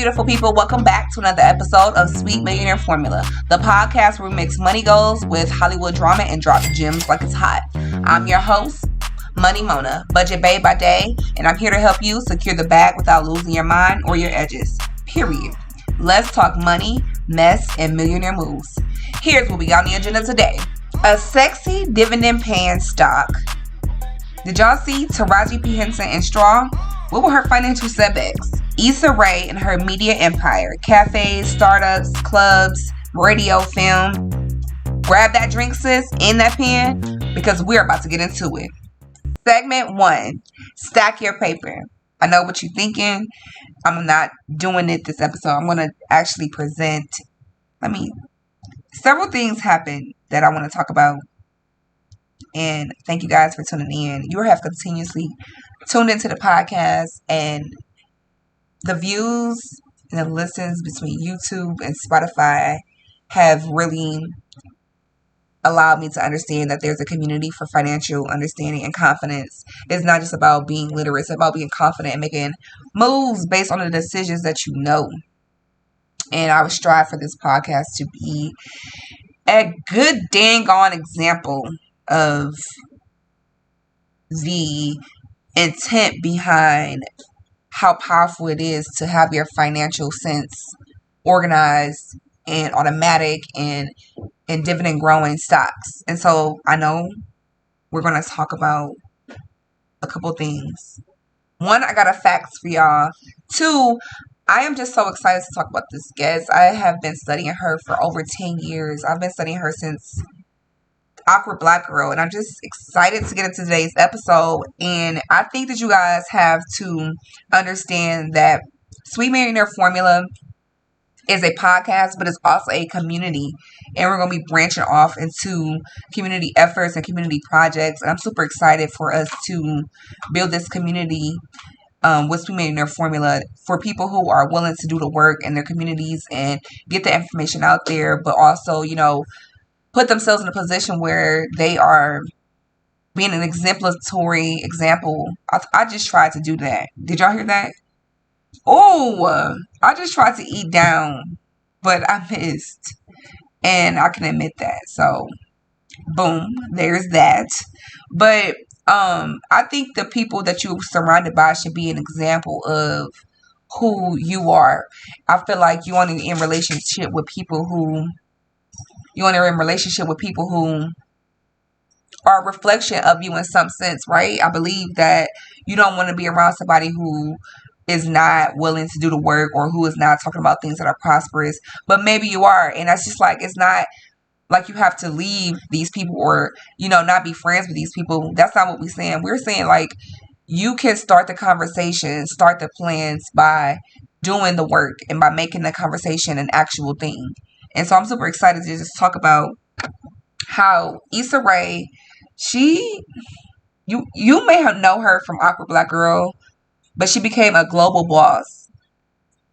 beautiful people. Welcome back to another episode of Sweet Millionaire Formula, the podcast where we mix money goals with Hollywood drama and drop gems like it's hot. I'm your host, Money Mona, budget babe by day, and I'm here to help you secure the bag without losing your mind or your edges. Period. Let's talk money, mess, and millionaire moves. Here's what we got on the agenda today. A sexy dividend-paying stock. Did y'all see Taraji P. Henson and Straw? What were her financial setbacks? Issa Rae and her media empire. Cafes, startups, clubs, radio, film. Grab that drink, sis, in that pen, because we're about to get into it. Segment 1. Stack your paper. I know what you're thinking. I'm not doing it this episode. I'm going to actually present. Several things happened that I want to talk about. And thank you guys for tuning in. You have continuously tuned into the podcast, and the views and the listens between YouTube and Spotify have really allowed me to understand that there's a community for financial understanding and confidence. It's not just about being literate. It's about being confident and making moves based on the decisions that you know. And I would strive for this podcast to be a good dang on example of the intent behind how powerful it is to have your financial sense organized and automatic and in dividend growing stocks. And so I know we're going to talk about a couple things. One, I got a facts for y'all. Two, I am just so excited to talk about this guest. I have been studying her for over 10 years. I've been studying her since Awkward Black Girl, and I'm just excited to get into today's episode. And I think that you guys have to understand that Sweet Millionaire Formula is a podcast, but it's also a community, and we're going to be branching off into community efforts and community projects. And I'm super excited for us to build this community with Sweet Millionaire Formula for people who are willing to do the work in their communities and get the information out there, but also, put themselves in a position where they are being an exemplary example. I just tried to do that. Did y'all hear that? Oh, I just tried to eat down, but I missed. And I can admit that. So, boom, there's that. But I think the people that you're surrounded by should be an example of who you are. I feel like you want to be in relationship with people who are a reflection of you in some sense, right? I believe that you don't want to be around somebody who is not willing to do the work or who is not talking about things that are prosperous, but maybe you are. And that's just like, it's not like you have to leave these people or, not be friends with these people. That's not what we're saying. We're saying like you can start the conversation, start the plans by doing the work and by making the conversation an actual thing. And so I'm super excited to just talk about how Issa Rae, you may have know her from Awkward Black Girl, but she became a global boss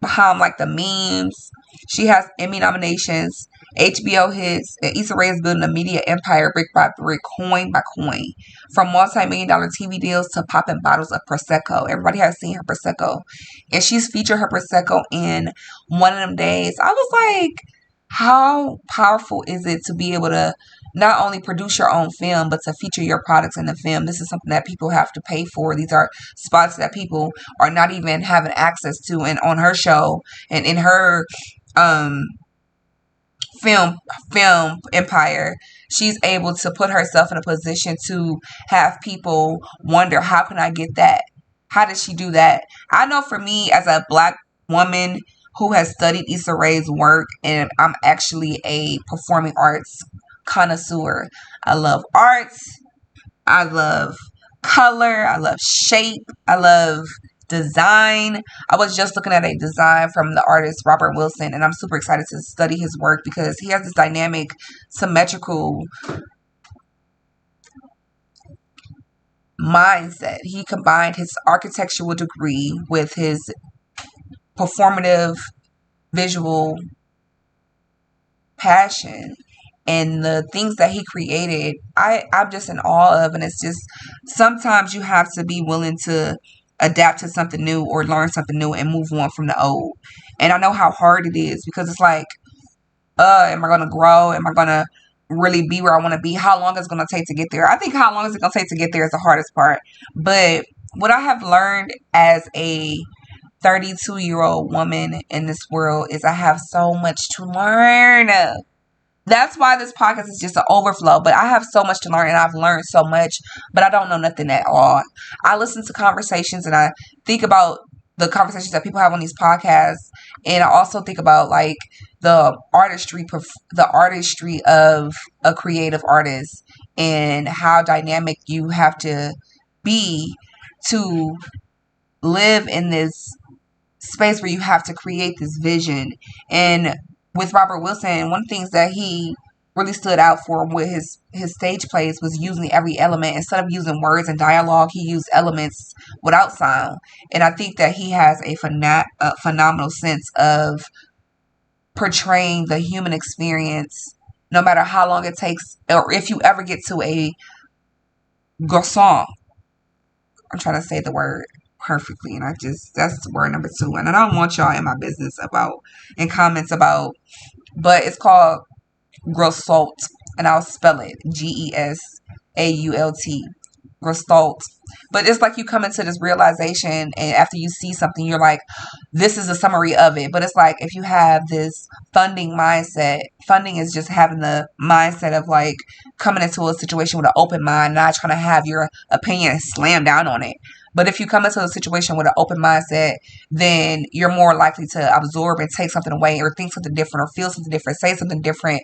behind like the memes. She has Emmy nominations, HBO hits, and Issa Rae is building a media empire brick by brick, coin by coin. From multi-million-dollar TV deals to popping bottles of Prosecco. Everybody has seen her Prosecco. And she's featured her Prosecco in one of them days. I was like, how powerful is it to be able to not only produce your own film, but to feature your products in the film? This is something that people have to pay for. These are spots that people are not even having access to. And on her show and in her film empire, she's able to put herself in a position to have people wonder, how can I get that? How does she do that? I know for me as a Black woman who has studied Issa Rae's work, and I'm actually a performing arts connoisseur. I love arts. I love color. I love shape. I love design. I was just looking at a design from the artist Robert Wilson, and I'm super excited to study his work because he has this dynamic, symmetrical mindset. He combined his architectural degree with his performative visual passion, and the things that he created, I'm just in awe of. And it's just, sometimes you have to be willing to adapt to something new or learn something new and move on from the old. And I know how hard it is because it's like, am I going to grow? Am I going to really be where I want to be? How long is it going to take to get there? I think how long is it going to take to get there is the hardest part. But what I have learned as a 32-year-old woman in this world is I have so much to learn. That's why this podcast is just an overflow. But I have so much to learn and I've learned so much, but I don't know nothing at all. I listen to conversations and I think about the conversations that people have on these podcasts. And I also think about like the artistry of a creative artist and how dynamic you have to be to live in this space where you have to create this vision. And with Robert Wilson, one of the things that he really stood out for with his stage plays was using every element. Instead of using words and dialogue, he used elements without sound. And I think that he has a phenomenal sense of portraying the human experience, no matter how long it takes, or if you ever get to a garçon. I'm trying to say the word perfectly, and that's word number 2. And I don't want y'all in my business in comments about, but it's called Gestalt, and I'll spell it Gesault, Gestalt. But it's like you come into this realization, and after you see something, you're like, this is a summary of it. But it's like if you have this funding mindset, funding is just having the mindset of like coming into a situation with an open mind, not trying to have your opinion slammed down on it. But if you come into a situation with an open mindset, then you're more likely to absorb and take something away or think something different or feel something different, say something different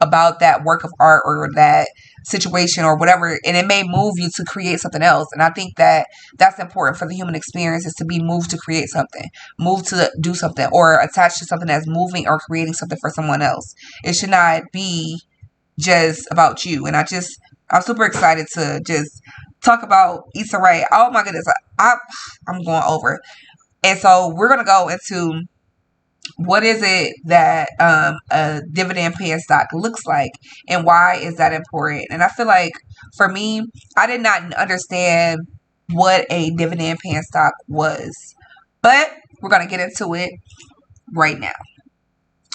about that work of art or that situation or whatever. And it may move you to create something else. And I think that that's important for the human experience, is to be moved to create something, moved to do something, or attached to something that's moving or creating something for someone else. It should not be just about you. And I'm super excited to just talk about Issa Rae. Oh my goodness, I'm going over. And so we're gonna go into what is it that a dividend paying stock looks like and why is that important. And I feel like for me, I did not understand what a dividend paying stock was, but we're gonna get into it right now.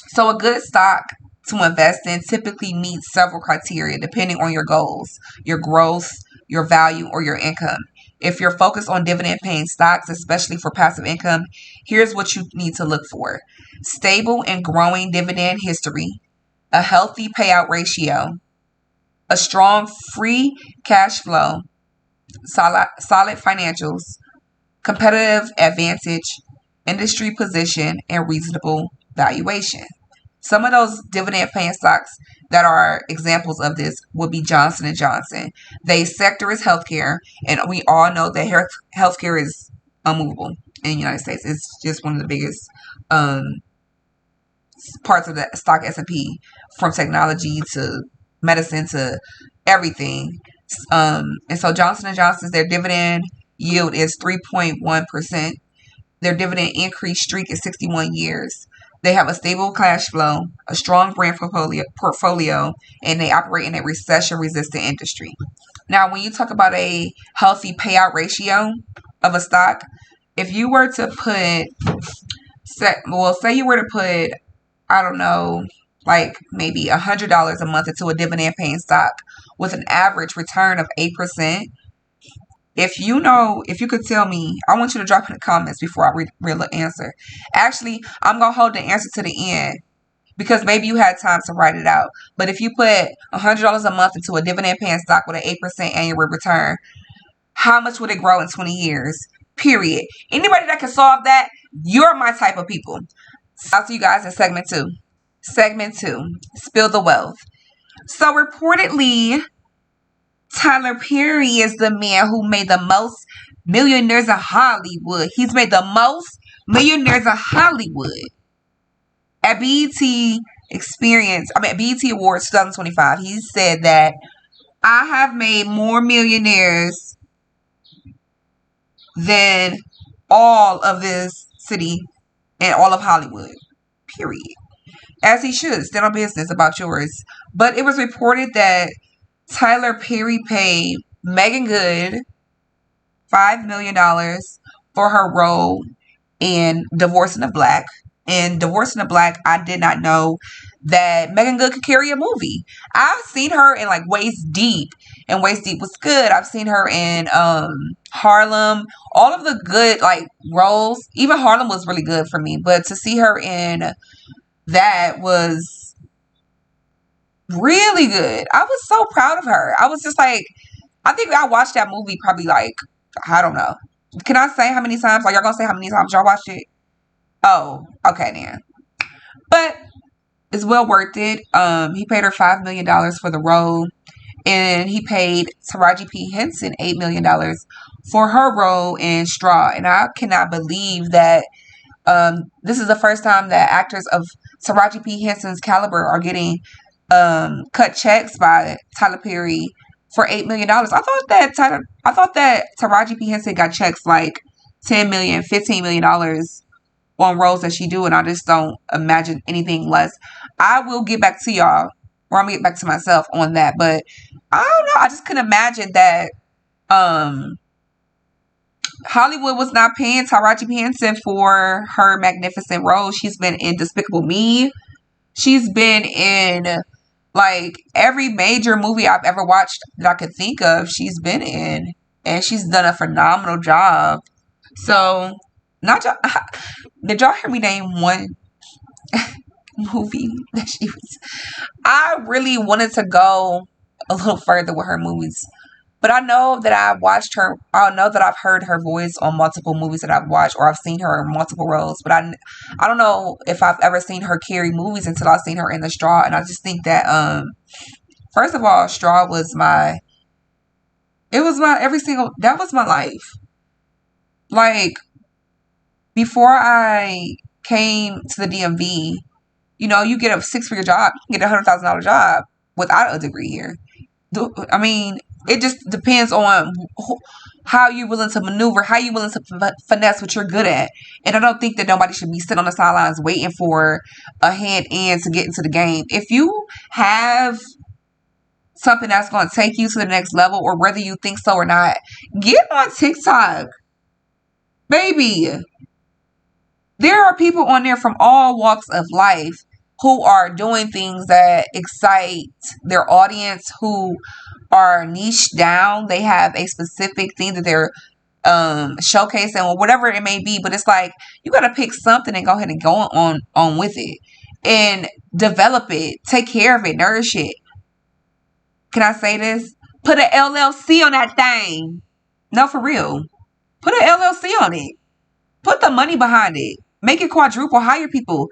So a good stock to invest in typically meets several criteria depending on your goals, your growth, your value, or your income. If you're focused on dividend paying stocks, especially for passive income, here's what you need to look for: stable and growing dividend history, a healthy payout ratio, a strong free cash flow, solid financials, competitive advantage, industry position, and reasonable valuation. Some of those dividend paying stocks that are examples of this would be Johnson & Johnson. Their sector is healthcare, and we all know that healthcare is unmovable in the United States. It's just one of the biggest parts of the stock S&P, from technology to medicine to everything. And so Johnson & Johnson's, their dividend yield is 3.1%. Their dividend increase streak is 61 years. They have a stable cash flow, a strong brand portfolio, and they operate in a recession-resistant industry. Now, when you talk about a healthy payout ratio of a stock, if you were to say you were to put, I don't know, like maybe $100 a month into a dividend-paying stock with an average return of 8%, if you could tell me, I want you to drop in the comments before I read the answer. Actually, I'm going to hold the answer to the end because maybe you had time to write it out. But if you put $100 a month into a dividend paying stock with an 8% annual return, how much would it grow in 20 years? Period. Anybody that can solve that, you're my type of people. I'll see you guys in segment 2. Segment 2, spill the wealth. So reportedly, Tyler Perry is the man who made the most millionaires in Hollywood. He's made the most millionaires in Hollywood. At BET Awards 2025, he said that I have made more millionaires than all of this city and all of Hollywood. Period. As he should. Stand on business about yours. But it was reported that Tyler Perry paid Megan Good $5 million for her role in Divorce in the Black. In Divorce in the Black, I did not know that Megan Good could carry a movie. I've seen her in like Waist Deep, and Waist Deep was good. I've seen her in Harlem. All of the good like roles. Even Harlem was really good for me. But to see her in that was really good. I was so proud of her. I was just like, I think I watched that movie probably like, I don't know. Can I say how many times? Like, y'all gonna say how many times y'all watched it? Oh, okay then. But it's well worth it. He paid her $5 million for the role, and he paid Taraji P. Henson $8 million for her role in Straw. And I cannot believe that this is the first time that actors of Taraji P. Henson's caliber are getting cut checks by Tyler Perry for $8 million. I thought that Taraji P. Henson got checks like $10 million, $15 million on roles that she do, and I just don't imagine anything less. I will get back to y'all, or I'm gonna get back to myself on that, but I don't know. I just couldn't imagine that Hollywood was not paying Taraji P. Henson for her magnificent role. She's been in Despicable Me. She's been in like every major movie I've ever watched that I could think of. She's been in, and she's done a phenomenal job. So, not y'all, did y'all hear me name one movie that she was? I really wanted to go a little further with her movies. But I know that I've watched her. I know that I've heard her voice on multiple movies that I've watched, or I've seen her in multiple roles. But I don't know if I've ever seen her carry movies until I've seen her in The Straw. And I just think that, first of all, Straw was that was my life. Like, before I came to the DMV, you get a 6-figure job, you get $100,000 job without a degree here. I mean, it just depends on how you're willing to maneuver, how you're willing to finesse what you're good at. And I don't think that nobody should be sitting on the sidelines waiting for a hand in to get into the game. If you have something that's going to take you to the next level, or whether you think so or not, get on TikTok. Baby, there are people on there from all walks of life who are doing things that excite their audience, who are niched down. They have a specific thing that they're showcasing, or whatever it may be. But it's like, you got to pick something and go ahead and go on with it and develop it, take care of it, nourish it. Can I say this? Put an LLC on that thing. No, for real. Put an LLC on it. Put the money behind it. Make it quadruple. Hire people.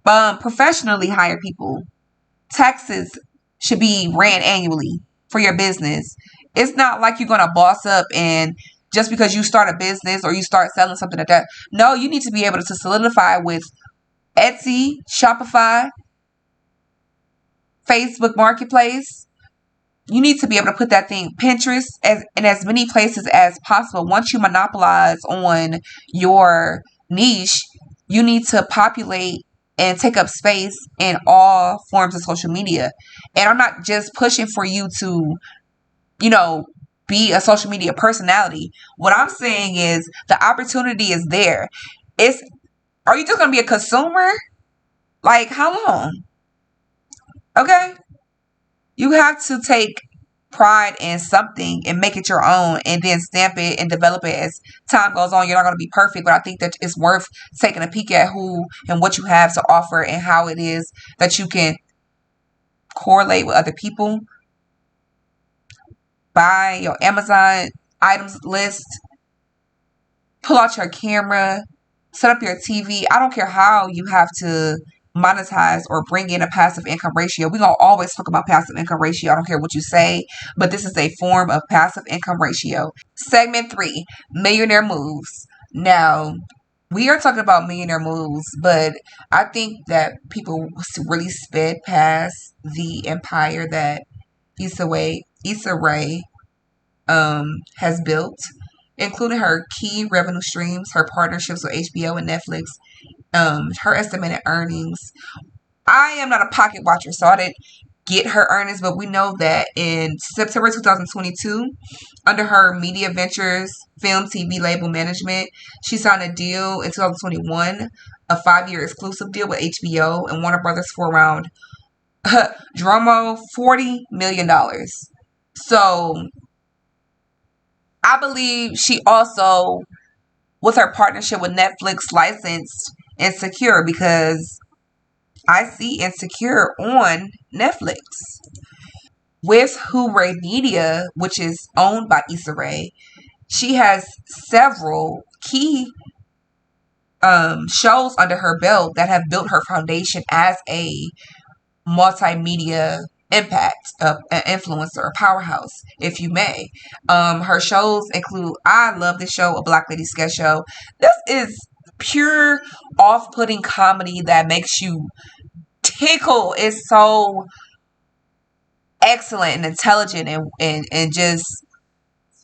Professionally hire people. Taxes should be ran annually for your business. It's not like you're going to boss up and just because you start a business or you start selling something like that. No, you need to be able to solidify with Etsy, Shopify, Facebook Marketplace. You need to be able to put that thing, Pinterest, in as many places as possible. Once you monopolize on your niche, you need to populate and take up space in all forms of social media. And I'm not just pushing for you to, be a social media personality. What I'm saying is the opportunity is there. Are you just going to be a consumer? Like, how long? Okay? You have to take pride in something and make it your own, and then stamp it and develop it as time goes on. You're not going to be perfect, but I think that it's worth taking a peek at who and what you have to offer and how it is that you can correlate with other people. Buy your Amazon items list. Pull out your camera. Set up your TV. I don't care how you have to monetize or bring in a passive income ratio. We're going to always talk about passive income ratio. I don't care what you say, but this is a form of passive income ratio. Segment 3, millionaire moves. Now, we are talking about millionaire moves, but I think that people really sped past the empire that Issa Rae has built, including her key revenue streams, her partnerships with HBO and Netflix, her estimated earnings. I am not a pocket watcher, so I get her earnings, but we know that in September 2022, under her Media Ventures Film TV label management, she signed a deal in 2021, a 5-year exclusive deal with HBO and Warner Brothers for around, drumroll, $40 million. So I believe she also, with her partnership with Netflix, licensed Insecure, because I see Insecure on Netflix. With Hooray Media, which is owned by Issa Rae, she has several key shows under her belt that have built her foundation as a multimedia impact, an influencer, a powerhouse, if you may. Her shows include, I love this show, A Black Lady Sketch Show. This is pure off-putting comedy that makes you tickle. It's so excellent and intelligent, and just,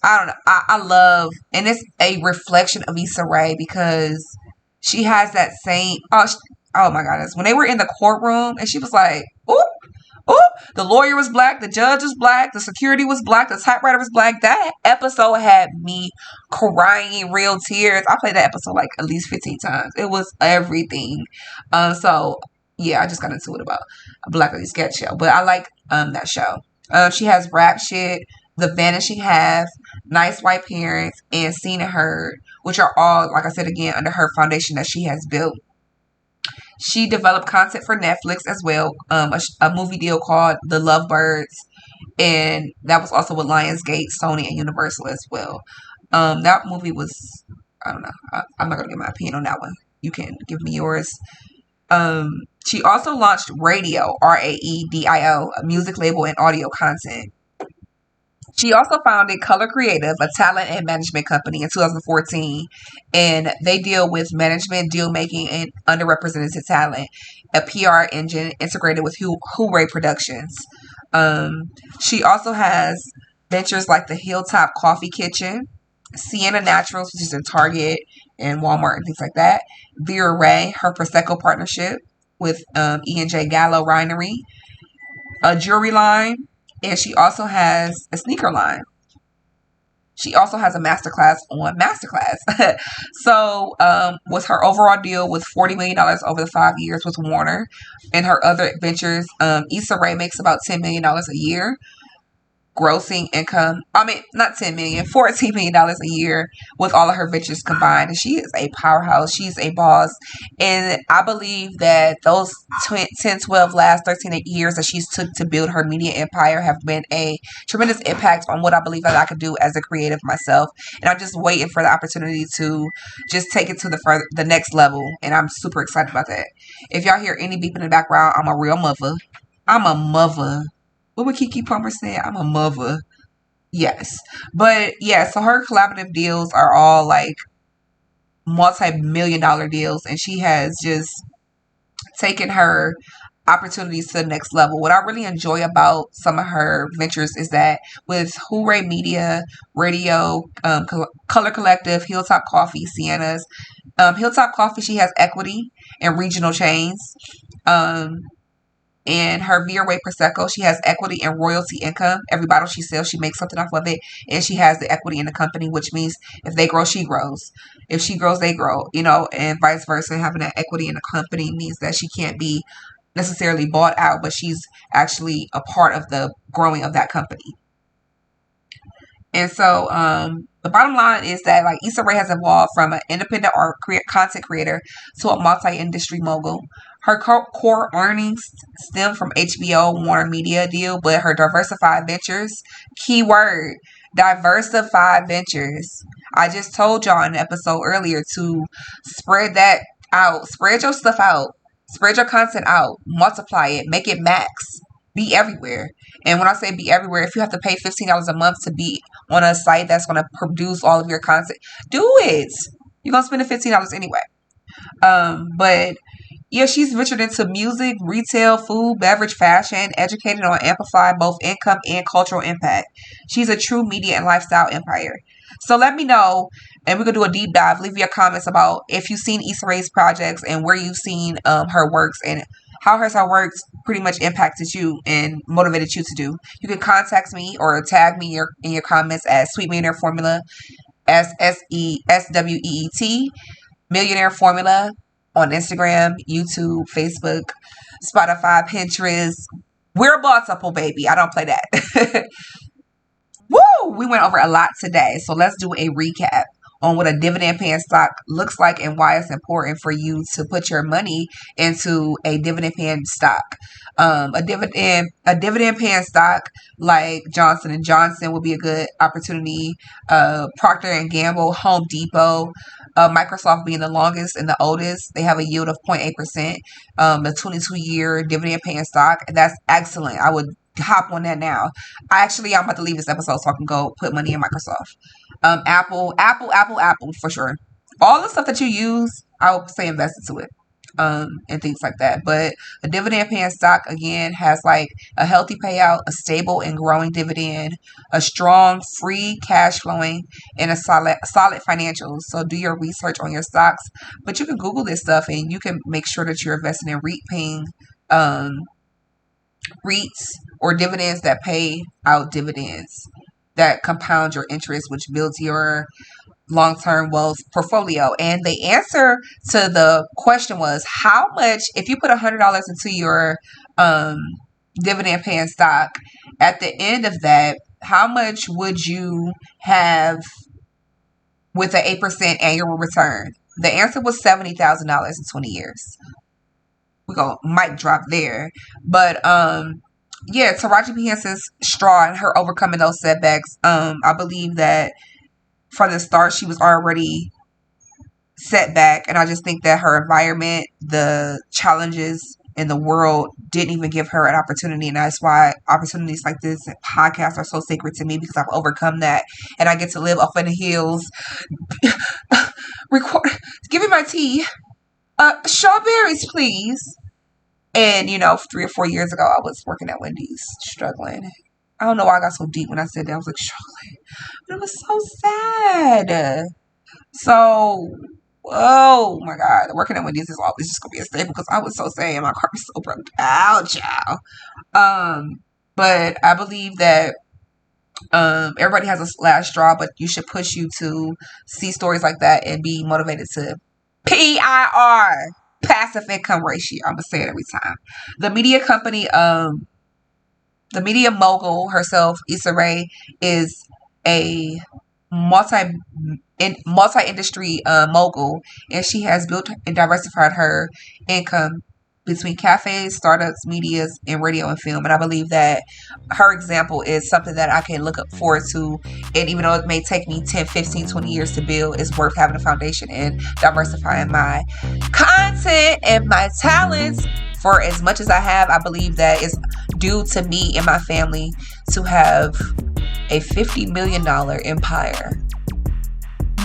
I don't know. I love, and it's a reflection of Issa Rae because she has that same, oh my goodness, when they were in the courtroom and she was like, "Oop, oop," the lawyer was black, the judge was black, the security was black, the typewriter was black. That episode had me crying real tears. I played that episode like at least 15 times. It was everything. So yeah, I just got into it about a Black Lady Sketch Show, but I like that show. She has Rap Shit, The Vanishing Half, Nice White Parents, and Seen and Heard, which are all, like I said again, under her foundation that she has built. She developed content for Netflix as well, a movie deal called The Lovebirds, and that was also with Lionsgate, Sony, and Universal as well. That movie was, I don't know, I'm not going to give my opinion on that one. You can give me yours. She also launched Radio, RAEDIO, a music label and audio content. She also founded Color Creative, a talent and management company, in 2014, and they deal with management, deal making, and underrepresented talent, a PR engine integrated with Hooray Productions. She also has ventures like the Hilltop Coffee Kitchen, Sienna Naturals, which is in Target and Walmart and things like that, Vera Ray, her Prosecco partnership with E&J Gallo Winery, a jewelry line, and she also has a sneaker line. She also has a masterclass on Masterclass. So, with her overall deal with $40 million over the 5 years with Warner and her other ventures, Issa Rae makes about $10 million a year. Grossing income, not 10 million, $14 million a year with all of her ventures combined. And she is a powerhouse. She's a boss. And I believe that those 10, 12, last 13 years that she's took to build her media empire have been a tremendous impact on what I believe that I could do as a creative myself. And I'm just waiting for the opportunity to just take it to the next level. And I'm super excited about that. If y'all hear any beep in the background, I'm a real mother. I'm a mother. What would Keke Palmer say? I'm a mother. Yes. But yeah, so her collaborative deals are all like multi-million dollar deals, and she has just taken her opportunities to the next level. What I really enjoy about some of her ventures is that with Hooray Media, Radio, Color Collective, Hilltop Coffee, Sienna's, Hilltop Coffee, she has equity in regional chains. And her Vera Ray Prosecco, she has equity and royalty income. Every bottle she sells, she makes something off of it. And she has the equity in the company, which means if they grow, she grows. If she grows, they grow. And vice versa. Having that equity in the company means that she can't be necessarily bought out, but she's actually a part of the growing of that company. And so the bottom line is that like Issa Rae has evolved from an independent content creator to a multi-industry mogul. Her core earnings stem from HBO Warner Media deal, but her diversified ventures, keyword, diversified ventures. I just told y'all in the episode earlier to spread that out. Spread your stuff out. Spread your content out. Multiply it. Make it max. Be everywhere. And when I say be everywhere, if you have to pay $15 a month to be on a site that's going to produce all of your content, do it. You're going to spend the $15 anyway. But yeah, she's ventured into music, retail, food, beverage, fashion, educated on amplify both income and cultural impact. She's a true media and lifestyle empire. So let me know, and we're going to do a deep dive. Leave your comments about if you've seen Issa Rae's projects and where you've seen her works and how has our work pretty much impacted you and motivated you to do. You can contact me or tag me in your comments at Sweet Millionaire Formula, SSESWEET Millionaire Formula on Instagram, YouTube, Facebook, Spotify, Pinterest. We're multiple, baby. I don't play that. Woo! We went over a lot today. So let's do a recap on what a dividend paying stock looks like and why it's important for you to put your money into a dividend paying stock. A dividend paying stock like Johnson and Johnson would be a good opportunity. Procter and Gamble, Home Depot, Microsoft being the longest and the oldest. They have a yield of 0.8%. The 22-year dividend paying stock. That's excellent. I would hop on that now. I'm about to leave this episode so I can go put money in Microsoft. Apple for sure. All the stuff that you use, I would say invest into it. And things like that. But a dividend paying stock, again, has like a healthy payout, a stable and growing dividend, a strong free cash flowing, and a solid financials. So do your research on your stocks. But you can Google this stuff and you can make sure that you're investing in REIT-paying REITs or dividends that pay out dividends that compound your interest, which builds your long-term wealth portfolio. And the answer to the question was, how much, if you put $100 into your dividend paying stock, at the end of that, how much would you have with an 8% annual return? The answer was $70,000 in 20 years. We go mic drop there. But yeah, Taraji P. Henson's straw and her overcoming those setbacks. I believe that from the start she was already set back, and I just think that her environment, the challenges in the world, didn't even give her an opportunity, and that's why opportunities like this and podcasts are so sacred to me, because I've overcome that and I get to live off in the hills. Give me my tea. Strawberries, please. And, 3 or 4 years ago, I was working at Wendy's, struggling. I don't know why I got so deep when I said that. I was like, struggling. But it was so sad. So, oh my God. Working at Wendy's is always just going to be a staple because I was so sad. My car was so broke out, child. But I believe that everybody has a last straw, but you should push you to see stories like that and be motivated to PIR, passive income ratio. I'm going to say it every time. The media company, the media mogul herself, Issa Rae, is a multi-industry mogul, and she has built and diversified her income between cafes, startups, medias, and radio and film. And I believe that her example is something that I can look up forward to. And even though it may take me 10, 15, 20 years to build, it's worth having a foundation and diversifying my content and my talents. For as much as I have, I believe that it's due to me and my family to have a $50 million empire.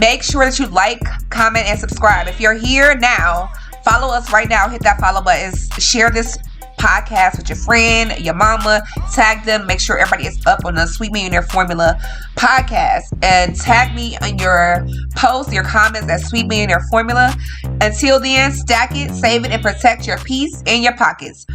Make sure that you like, comment, and subscribe. If you're here now, follow us right now. Hit that follow button. Share this podcast with your friend, your mama. Tag them. Make sure everybody is up on the Sweet Millionaire Formula podcast. And tag me on your posts, your comments at Sweet Millionaire Formula. Until then, stack it, save it, and protect your peace in your pockets.